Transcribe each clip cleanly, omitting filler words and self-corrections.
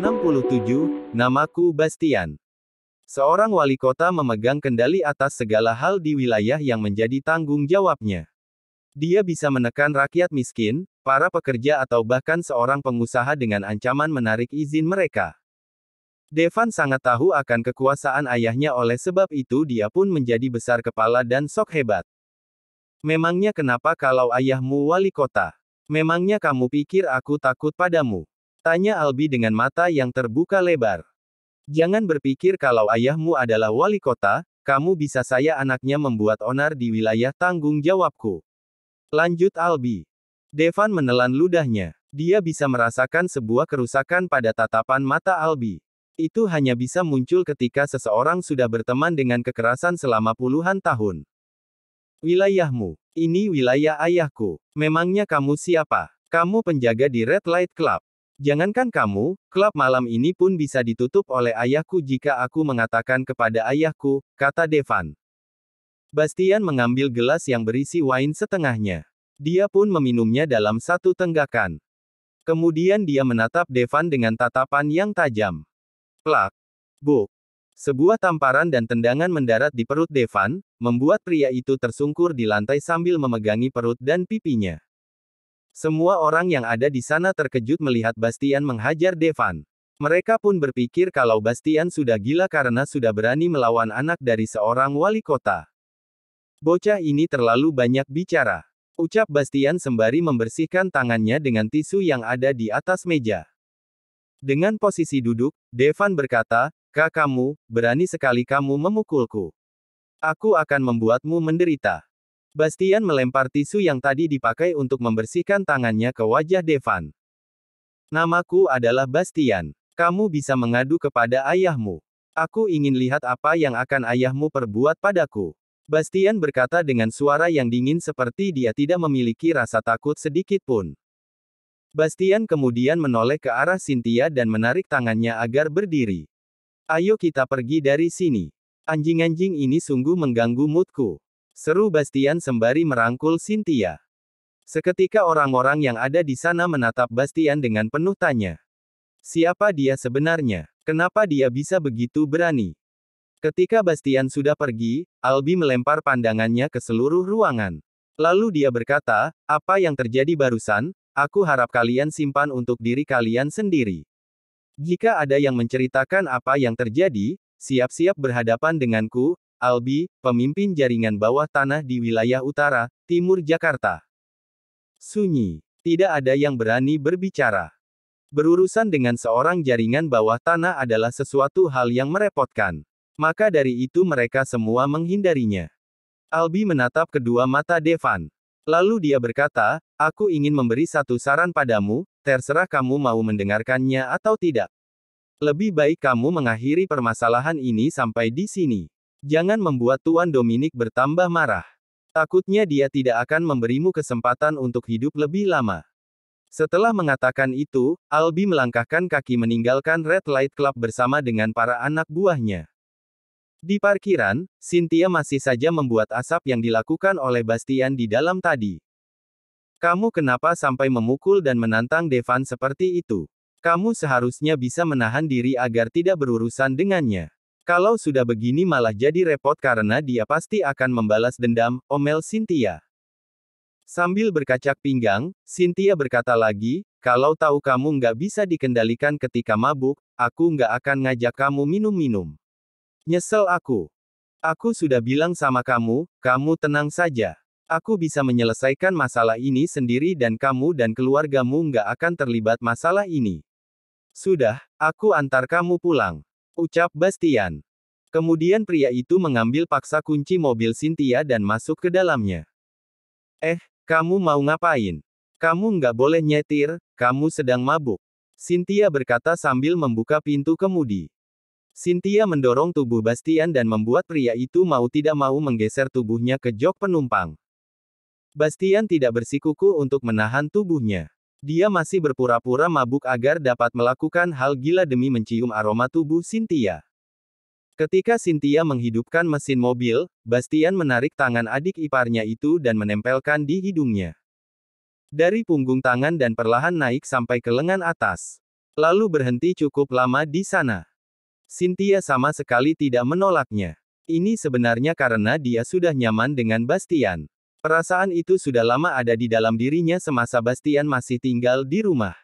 67, namaku Bastian. Seorang wali kota memegang kendali atas segala hal di wilayah yang menjadi tanggung jawabnya. Dia bisa menekan rakyat miskin, para pekerja atau bahkan seorang pengusaha dengan ancaman menarik izin mereka. Devan sangat tahu akan kekuasaan ayahnya, oleh sebab itu dia pun menjadi besar kepala dan sok hebat. Memangnya kenapa kalau ayahmu wali kota? Memangnya kamu pikir aku takut padamu? Tanya Albi dengan mata yang terbuka lebar. Jangan berpikir kalau ayahmu adalah wali kota, kamu bisa saya anaknya membuat onar di wilayah tanggung jawabku. Lanjut Albi. Devan menelan ludahnya. Dia bisa merasakan sebuah kerusakan pada tatapan mata Albi. Itu hanya bisa muncul ketika seseorang sudah berteman dengan kekerasan selama puluhan tahun. Wilayahmu. Ini wilayah ayahku. Memangnya kamu siapa? Kamu penjaga di Red Light Club. Jangankan kamu, klub malam ini pun bisa ditutup oleh ayahku jika aku mengatakan kepada ayahku, kata Devan. Bastian mengambil gelas yang berisi wine setengahnya. Dia pun meminumnya dalam satu tenggakan. Kemudian dia menatap Devan dengan tatapan yang tajam. Plak. Buk. Sebuah tamparan dan tendangan mendarat di perut Devan, membuat pria itu tersungkur di lantai sambil memegangi perut dan pipinya. Semua orang yang ada di sana terkejut melihat Bastian menghajar Devan. Mereka pun berpikir kalau Bastian sudah gila karena sudah berani melawan anak dari seorang wali kota. Bocah ini terlalu banyak bicara, ucap Bastian sembari membersihkan tangannya dengan tisu yang ada di atas meja. Dengan posisi duduk, Devan berkata, "Kak, kamu, berani sekali kamu memukulku. Aku akan membuatmu menderita." Bastian melempar tisu yang tadi dipakai untuk membersihkan tangannya ke wajah Devan. "Namaku adalah Bastian. Kamu bisa mengadu kepada ayahmu. Aku ingin lihat apa yang akan ayahmu perbuat padaku." Bastian berkata dengan suara yang dingin seperti dia tidak memiliki rasa takut sedikit pun. Bastian kemudian menoleh ke arah Cynthia dan menarik tangannya agar berdiri. "Ayo kita pergi dari sini. Anjing-anjing ini sungguh mengganggu moodku," seru Bastian sembari merangkul Cynthia. Seketika orang-orang yang ada di sana menatap Bastian dengan penuh tanya. Siapa dia sebenarnya? Kenapa dia bisa begitu berani? Ketika Bastian sudah pergi, Albi melempar pandangannya ke seluruh ruangan. Lalu dia berkata, "Apa yang terjadi barusan? Aku harap kalian simpan untuk diri kalian sendiri. Jika ada yang menceritakan apa yang terjadi, siap-siap berhadapan denganku, Albi, pemimpin jaringan bawah tanah di wilayah utara, timur Jakarta." Sunyi. Tidak ada yang berani berbicara. Berurusan dengan seorang jaringan bawah tanah adalah sesuatu hal yang merepotkan. Maka dari itu mereka semua menghindarinya. Albi menatap kedua mata Devan. Lalu dia berkata, "Aku ingin memberi satu saran padamu, terserah kamu mau mendengarkannya atau tidak. Lebih baik kamu mengakhiri permasalahan ini sampai di sini. Jangan membuat Tuan Dominic bertambah marah. Takutnya dia tidak akan memberimu kesempatan untuk hidup lebih lama." Setelah mengatakan itu, Albi melangkahkan kaki meninggalkan Red Light Club bersama dengan para anak buahnya. Di parkiran, Cynthia masih saja membuat asap yang dilakukan oleh Bastian di dalam tadi. "Kamu kenapa sampai memukul dan menantang Devan seperti itu? Kamu seharusnya bisa menahan diri agar tidak berurusan dengannya. Kalau sudah begini malah jadi repot karena dia pasti akan membalas dendam," omel Cynthia. Sambil berkacak pinggang, Cynthia berkata lagi, "Kalau tahu kamu nggak bisa dikendalikan ketika mabuk, aku nggak akan ngajak kamu minum-minum. Nyesel aku. Aku sudah bilang sama kamu, kamu tenang saja. Aku bisa menyelesaikan masalah ini sendiri dan kamu dan keluargamu nggak akan terlibat masalah ini. Sudah, aku antar kamu pulang," ucap Bastian. Kemudian pria itu mengambil paksa kunci mobil Cynthia dan masuk ke dalamnya. Kamu mau ngapain? Kamu nggak boleh nyetir, kamu sedang mabuk," Cynthia berkata sambil membuka pintu kemudi. Cynthia mendorong tubuh Bastian dan membuat pria itu mau tidak mau menggeser tubuhnya ke jok penumpang. Bastian tidak bersikuku untuk menahan tubuhnya. Dia masih berpura-pura mabuk agar dapat melakukan hal gila demi mencium aroma tubuh Cynthia. Ketika Cynthia menghidupkan mesin mobil, Bastian menarik tangan adik iparnya itu dan menempelkan di hidungnya. Dari punggung tangan dan perlahan naik sampai ke lengan atas. Lalu berhenti cukup lama di sana. Cynthia sama sekali tidak menolaknya. Ini sebenarnya karena dia sudah nyaman dengan Bastian. Perasaan itu sudah lama ada di dalam dirinya semasa Bastian masih tinggal di rumah.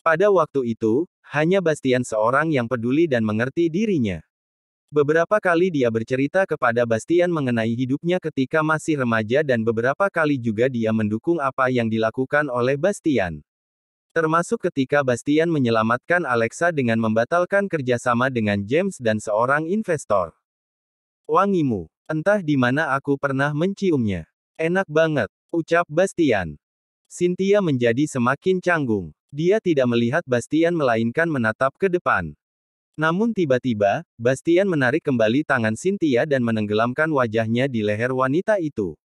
Pada waktu itu, hanya Bastian seorang yang peduli dan mengerti dirinya. Beberapa kali dia bercerita kepada Bastian mengenai hidupnya ketika masih remaja dan beberapa kali juga dia mendukung apa yang dilakukan oleh Bastian. Termasuk ketika Bastian menyelamatkan Alexa dengan membatalkan kerjasama dengan James dan seorang investor. Wangimu. Entah di mana aku pernah menciumnya. Enak banget, ucap Bastian. Cynthia menjadi semakin canggung. Dia tidak melihat Bastian melainkan menatap ke depan. Namun tiba-tiba, Bastian menarik kembali tangan Cynthia dan menenggelamkan wajahnya di leher wanita itu.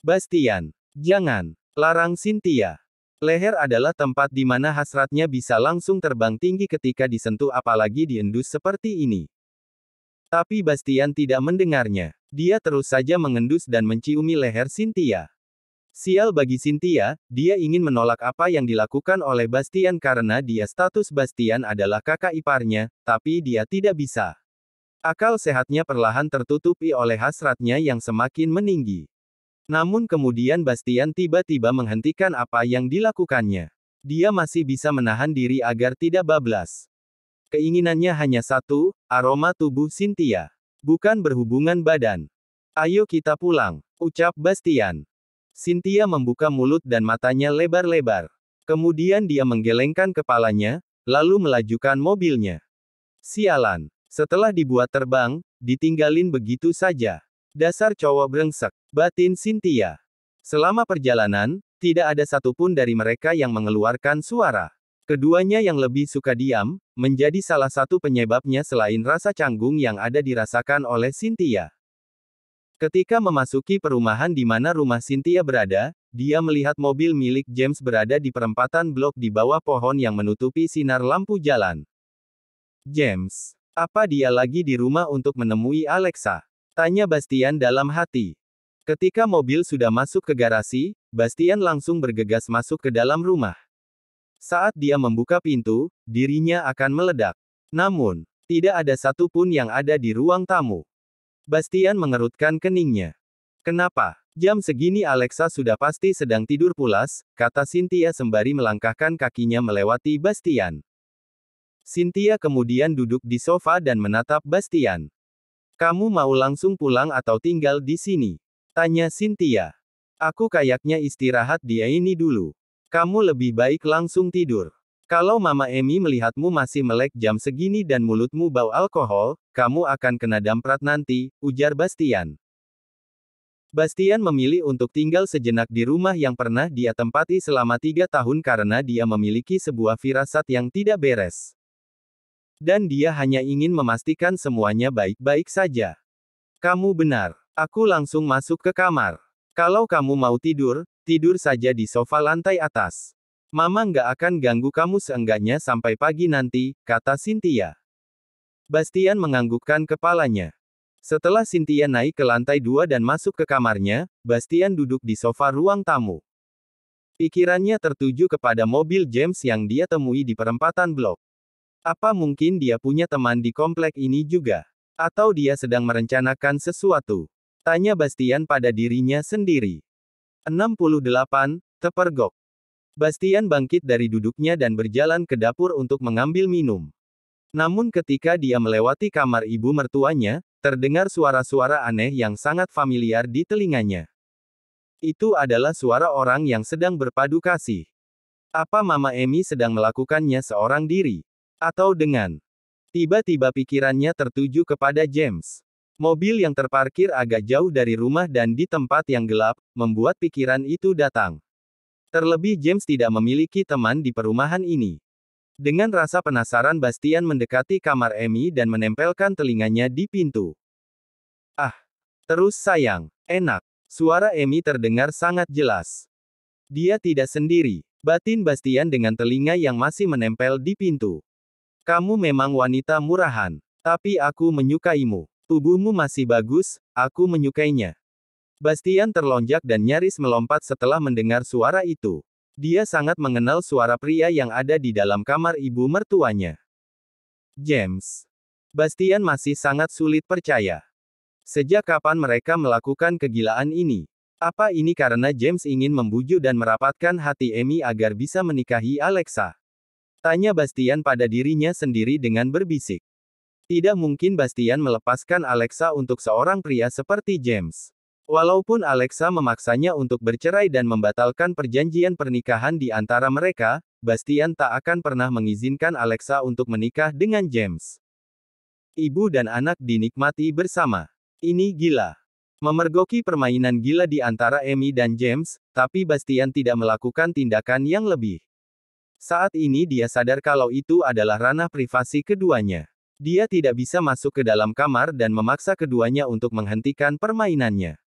Bastian, jangan, larang Cynthia. Leher adalah tempat di mana hasratnya bisa langsung terbang tinggi ketika disentuh apalagi diendus seperti ini. Tapi Bastian tidak mendengarnya. Dia terus saja mengendus dan menciumi leher Cynthia. Sial bagi Cynthia, dia ingin menolak apa yang dilakukan oleh Bastian karena dia status Bastian adalah kakak iparnya, tapi dia tidak bisa. Akal sehatnya perlahan tertutupi oleh hasratnya yang semakin meninggi. Namun kemudian Bastian tiba-tiba menghentikan apa yang dilakukannya. Dia masih bisa menahan diri agar tidak bablas. Keinginannya hanya satu, aroma tubuh Cynthia. Bukan berhubungan badan. Ayo kita pulang, ucap Bastian. Cynthia membuka mulut dan matanya lebar-lebar. Kemudian dia menggelengkan kepalanya, lalu melajukan mobilnya. Sialan. Setelah dibuat terbang, ditinggalin begitu saja. Dasar cowok brengsek, batin Cynthia. Selama perjalanan, tidak ada satupun dari mereka yang mengeluarkan suara. Keduanya yang lebih suka diam, menjadi salah satu penyebabnya selain rasa canggung yang ada dirasakan oleh Cynthia. Ketika memasuki perumahan di mana rumah Cynthia berada, dia melihat mobil milik James berada di perempatan blok di bawah pohon yang menutupi sinar lampu jalan. James, apa dia lagi di rumah untuk menemui Alexa? Tanya Bastian dalam hati. Ketika mobil sudah masuk ke garasi, Bastian langsung bergegas masuk ke dalam rumah. Saat dia membuka pintu, dirinya akan meledak. Namun, tidak ada satupun yang ada di ruang tamu. Bastian mengerutkan keningnya. Kenapa? Jam segini Alexa sudah pasti sedang tidur pulas, kata Cynthia sembari melangkahkan kakinya melewati Bastian. Cynthia kemudian duduk di sofa dan menatap Bastian. Kamu mau langsung pulang atau tinggal di sini? Tanya Cynthia. Aku kayaknya istirahat di ini dulu. Kamu lebih baik langsung tidur. Kalau Mama Emi melihatmu masih melek jam segini dan mulutmu bau alkohol, kamu akan kena damprat nanti, ujar Bastian. Bastian memilih untuk tinggal sejenak di rumah yang pernah dia tempati selama 3 tahun karena dia memiliki sebuah firasat yang tidak beres. Dan dia hanya ingin memastikan semuanya baik-baik saja. Kamu benar. Aku langsung masuk ke kamar. Kalau kamu mau tidur, tidur saja di sofa lantai atas. Mama nggak akan ganggu kamu seenggaknya sampai pagi nanti, kata Cynthia. Bastian menganggukkan kepalanya. Setelah Cynthia naik ke lantai 2 dan masuk ke kamarnya, Bastian duduk di sofa ruang tamu. Pikirannya tertuju kepada mobil James yang dia temui di perempatan blok. Apa mungkin dia punya teman di komplek ini juga? Atau dia sedang merencanakan sesuatu? Tanya Bastian pada dirinya sendiri. 68, Tepergok. Bastian bangkit dari duduknya dan berjalan ke dapur untuk mengambil minum. Namun ketika dia melewati kamar ibu mertuanya, terdengar suara-suara aneh yang sangat familiar di telinganya. Itu adalah suara orang yang sedang berpadu kasih. Apa Mama Emi sedang melakukannya seorang diri? Atau dengan tiba-tiba pikirannya tertuju kepada James. Mobil yang terparkir agak jauh dari rumah dan di tempat yang gelap, membuat pikiran itu datang. Terlebih James tidak memiliki teman di perumahan ini. Dengan rasa penasaran Bastian mendekati kamar Emi dan menempelkan telinganya di pintu. Ah! Terus sayang, enak. Suara Emi terdengar sangat jelas. Dia tidak sendiri, batin Bastian dengan telinga yang masih menempel di pintu. Kamu memang wanita murahan. Tapi aku menyukaimu. Tubuhmu masih bagus, aku menyukainya. Bastian terlonjak dan nyaris melompat setelah mendengar suara itu. Dia sangat mengenal suara pria yang ada di dalam kamar ibu mertuanya. James. Bastian masih sangat sulit percaya. Sejak kapan mereka melakukan kegilaan ini? Apa ini karena James ingin membujuk dan merapatkan hati Amy agar bisa menikahi Alexa? Tanya Bastian pada dirinya sendiri dengan berbisik. Tidak mungkin Bastian melepaskan Alexa untuk seorang pria seperti James. Walaupun Alexa memaksanya untuk bercerai dan membatalkan perjanjian pernikahan di antara mereka, Bastian tak akan pernah mengizinkan Alexa untuk menikah dengan James. Ibu dan anak dinikmati bersama. Ini gila. Memergoki permainan gila di antara Amy dan James, tapi Bastian tidak melakukan tindakan yang lebih. Saat ini dia sadar kalau itu adalah ranah privasi keduanya. Dia tidak bisa masuk ke dalam kamar dan memaksa keduanya untuk menghentikan permainannya.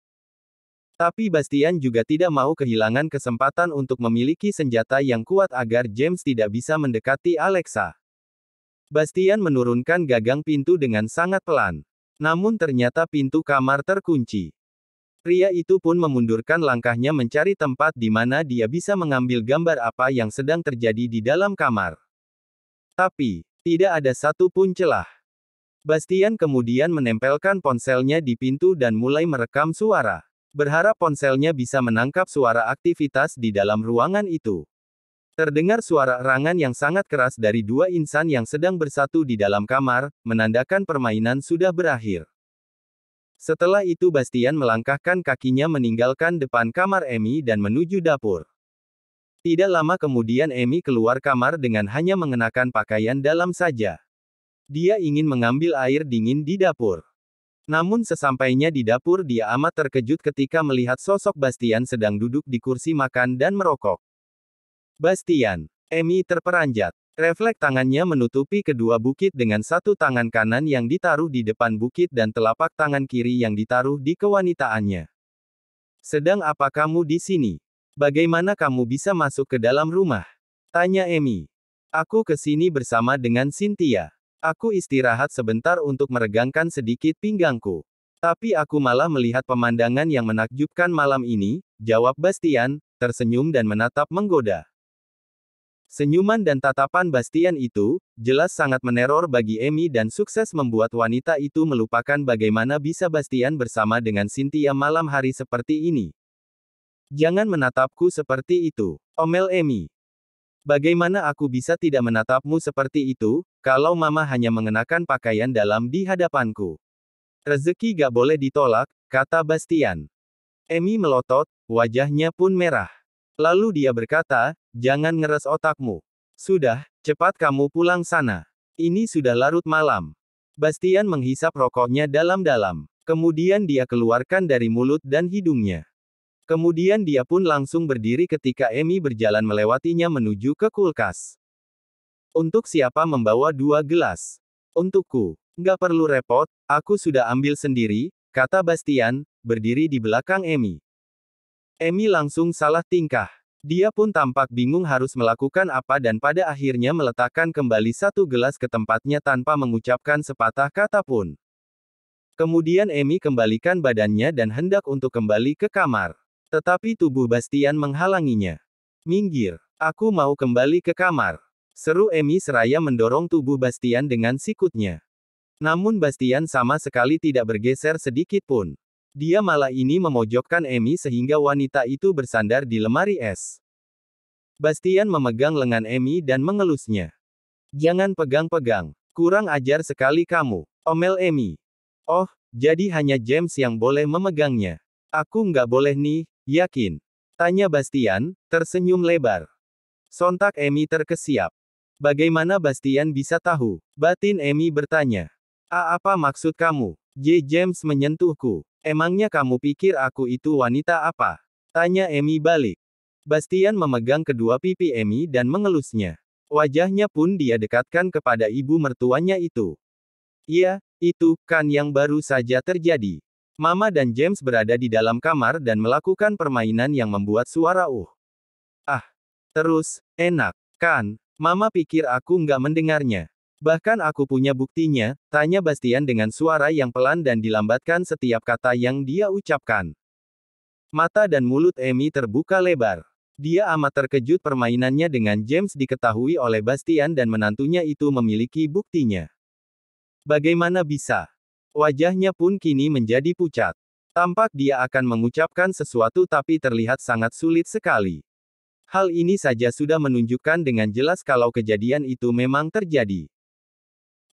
Tapi Bastian juga tidak mau kehilangan kesempatan untuk memiliki senjata yang kuat agar James tidak bisa mendekati Alexa. Bastian menurunkan gagang pintu dengan sangat pelan. Namun ternyata pintu kamar terkunci. Pria itu pun memundurkan langkahnya mencari tempat di mana dia bisa mengambil gambar apa yang sedang terjadi di dalam kamar. Tapi, tidak ada satu pun celah. Bastian kemudian menempelkan ponselnya di pintu dan mulai merekam suara. Berharap ponselnya bisa menangkap suara aktivitas di dalam ruangan itu. Terdengar suara erangan yang sangat keras dari dua insan yang sedang bersatu di dalam kamar, menandakan permainan sudah berakhir. Setelah itu Bastian melangkahkan kakinya meninggalkan depan kamar Amy dan menuju dapur. Tidak lama kemudian Amy keluar kamar dengan hanya mengenakan pakaian dalam saja. Dia ingin mengambil air dingin di dapur. Namun sesampainya di dapur dia amat terkejut ketika melihat sosok Bastian sedang duduk di kursi makan dan merokok. Bastian. Amy terperanjat. Refleks tangannya menutupi kedua bukit dengan satu tangan kanan yang ditaruh di depan bukit dan telapak tangan kiri yang ditaruh di kewanitaannya. Sedang apa kamu di sini? Bagaimana kamu bisa masuk ke dalam rumah? Tanya Amy. Aku ke sini bersama dengan Cynthia. Aku istirahat sebentar untuk meregangkan sedikit pinggangku. Tapi aku malah melihat pemandangan yang menakjubkan malam ini, jawab Bastian, tersenyum dan menatap menggoda. Senyuman dan tatapan Bastian itu, jelas sangat meneror bagi Amy dan sukses membuat wanita itu melupakan bagaimana bisa Bastian bersama dengan Cynthia malam hari seperti ini. Jangan menatapku seperti itu, omel Amy. Bagaimana aku bisa tidak menatapmu seperti itu, kalau mama hanya mengenakan pakaian dalam di hadapanku? Rezeki gak boleh ditolak, kata Bastian. Amy melotot, wajahnya pun merah. Lalu dia berkata, jangan ngeres otakmu. Sudah, cepat kamu pulang sana. Ini sudah larut malam. Bastian menghisap rokoknya dalam-dalam. Kemudian dia keluarkan dari mulut dan hidungnya. Kemudian dia pun langsung berdiri ketika Amy berjalan melewatinya menuju ke kulkas. Untuk siapa membawa 2 gelas? Untukku. Nggak perlu repot, aku sudah ambil sendiri, kata Bastian, berdiri di belakang Amy. Amy langsung salah tingkah. Dia pun tampak bingung harus melakukan apa dan pada akhirnya meletakkan kembali 1 gelas ke tempatnya tanpa mengucapkan sepatah kata pun. Kemudian Amy kembalikan badannya dan hendak untuk kembali ke kamar. Tetapi tubuh Bastian menghalanginya. Minggir, aku mau kembali ke kamar. Seru Amy seraya mendorong tubuh Bastian dengan sikutnya. Namun Bastian sama sekali tidak bergeser sedikit pun. Dia malah ini memojokkan Amy sehingga wanita itu bersandar di lemari es. Bastian memegang lengan Amy dan mengelusnya. Jangan pegang-pegang. Kurang ajar sekali kamu, omel Amy. Oh, jadi hanya James yang boleh memegangnya. Aku nggak boleh nih, yakin? Tanya Bastian, tersenyum lebar. Sontak Amy terkesiap. Bagaimana Bastian bisa tahu? Batin Amy bertanya. Apa maksud kamu? James menyentuhku. Emangnya kamu pikir aku itu wanita apa? Tanya Amy balik. Bastian memegang kedua pipi Amy dan mengelusnya. Wajahnya pun dia dekatkan kepada ibu mertuanya itu. Iya, itu kan yang baru saja terjadi. Mama dan James berada di dalam kamar dan melakukan permainan yang membuat suara terus, enak, kan? Mama pikir aku nggak mendengarnya. Bahkan aku punya buktinya, tanya Bastian dengan suara yang pelan dan dilambatkan setiap kata yang dia ucapkan. Mata dan mulut Amy terbuka lebar. Dia amat terkejut permainannya dengan James diketahui oleh Bastian dan menantunya itu memiliki buktinya. Bagaimana bisa? Wajahnya pun kini menjadi pucat. Tampak dia akan mengucapkan sesuatu tapi terlihat sangat sulit sekali. Hal ini saja sudah menunjukkan dengan jelas kalau kejadian itu memang terjadi.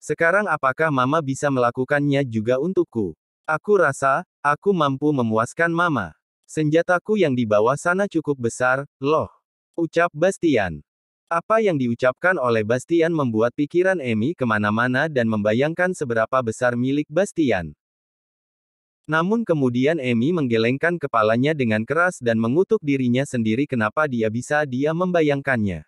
Sekarang apakah Mama bisa melakukannya juga untukku? Aku rasa, aku mampu memuaskan Mama. Senjataku yang di bawah sana cukup besar, loh. Ucap Bastian. Apa yang diucapkan oleh Bastian membuat pikiran Amy kemana-mana dan membayangkan seberapa besar milik Bastian. Namun kemudian Amy menggelengkan kepalanya dengan keras dan mengutuk dirinya sendiri kenapa dia membayangkannya.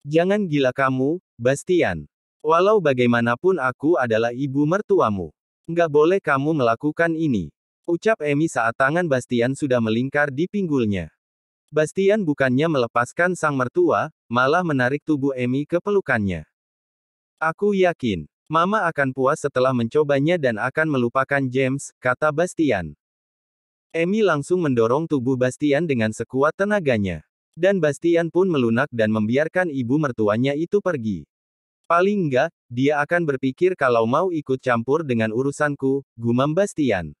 Jangan gila kamu, Bastian. Walau bagaimanapun aku adalah ibu mertuamu. Nggak boleh kamu melakukan ini. Ucap Amy saat tangan Bastian sudah melingkar di pinggulnya. Bastian bukannya melepaskan sang mertua, malah menarik tubuh Amy ke pelukannya. Aku yakin, Mama akan puas setelah mencobanya dan akan melupakan James, kata Bastian. Amy langsung mendorong tubuh Bastian dengan sekuat tenaganya. Dan Bastian pun melunak dan membiarkan ibu mertuanya itu pergi. Paling enggak, dia akan berpikir kalau mau ikut campur dengan urusanku, gumam Bastian.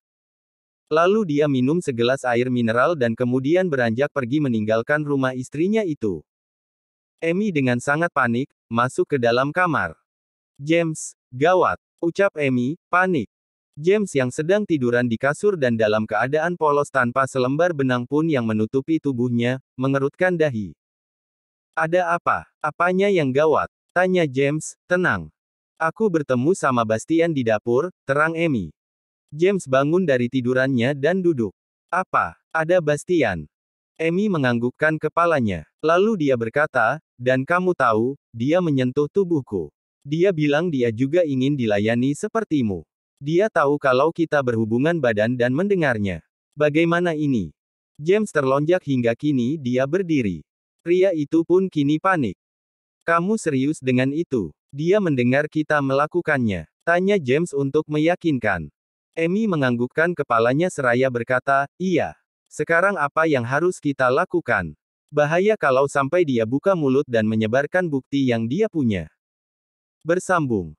Lalu dia minum segelas air mineral dan kemudian beranjak pergi meninggalkan rumah istrinya itu. Amy dengan sangat panik, masuk ke dalam kamar. James, gawat, ucap Amy, panik. James yang sedang tiduran di kasur dan dalam keadaan polos tanpa selembar benang pun yang menutupi tubuhnya, mengerutkan dahi. Ada apa? Apanya yang gawat? Tanya James, tenang. Aku bertemu sama Bastian di dapur, terang Amy. James bangun dari tidurannya dan duduk. Apa? Ada Bastian? Amy menganggukkan kepalanya. Lalu dia berkata, dan kamu tahu, dia menyentuh tubuhku. Dia bilang dia juga ingin dilayani sepertimu. Dia tahu kalau kita berhubungan badan dan mendengarnya. Bagaimana ini? James terlonjak hingga kini dia berdiri. Pria itu pun kini panik. Kamu serius dengan itu? Dia mendengar kita melakukannya. Tanya James untuk meyakinkan. Amy menganggukkan kepalanya seraya berkata, iya. Sekarang apa yang harus kita lakukan? Bahaya kalau sampai dia buka mulut dan menyebarkan bukti yang dia punya. Bersambung.